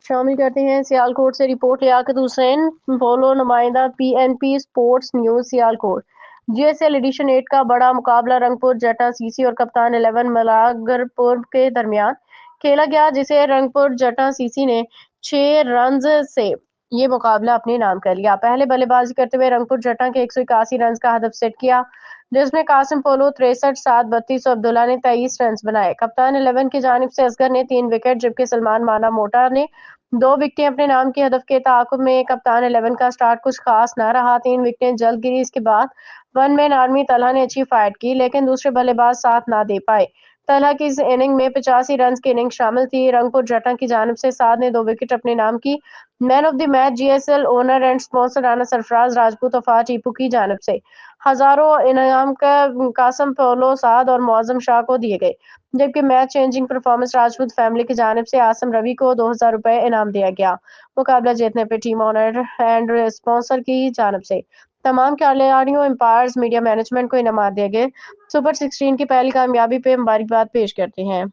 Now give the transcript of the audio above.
شامل کرتے ہیں سیالکوٹ سے رپورٹ لیاقت حسین پولو نمائندہ P N P sports news Sialkot. G S L edition 8 کا بڑا مقابلہ رنگپور جٹا سی سی اور کپتان 11 ملاگرپور کے درمیان کھیلا گیا، جسے رنگپور جٹا سی سی نے 6 رنز سے یہ مقابلہ اپنے نام کر لیا۔ پہلے بلے بازی کرتے ہوئے رنگپور جٹا کے 181 رنز کا ہدف سیٹ کیا، جس میں قاسم پولو 63 7 32 اور عبداللہ نے 23 رنز بنائے۔ کپتان 11 کی جانب سے اصغر نے 3 وکٹ جبکہ سلمان مانا موٹا نے 2 وکٹیں اپنے نام کی ہدف کے تعاقب میں۔ کپتان 11 کا سٹارٹ کچھ خاص نہ رہا، 3 وکٹیں جلد گری۔ اس کے بعد ون مین آرمی طلحہ نے اچھی فائٹ کی، لیکن دوسرے بلے باز ساتھ نہ دے پائے۔ طلحہ کی اس اننگ میں 85 رنز کی اننگ شامل تھی۔ رنگپور جٹا کی جانب سے سعد نے 2 وکٹ اپنے نام کی۔ Man of the match G S L owner and sponsor Rana Sarfraz Rajput Wafa Tipu کی جانب سے ہزاروں انعام کا قاسم پولو سعد اور معظم شاہ کو دیے گئے، جبکہ match changing performance Rajput family کی جانب سے عاصم روی کو 2000 روپے انعام دیا گیا۔ مقابلہ جیتنے پہ ٹیم اونر اینڈ اسپانسر کی جانب سے تمام کھلاڑیوں، امپائرز، میڈیا مینجمنٹ کو انعامات دیے گئے۔ سپر 16 کی پہلی کامیابی پہ مبارکباد پیش کرتے ہیں۔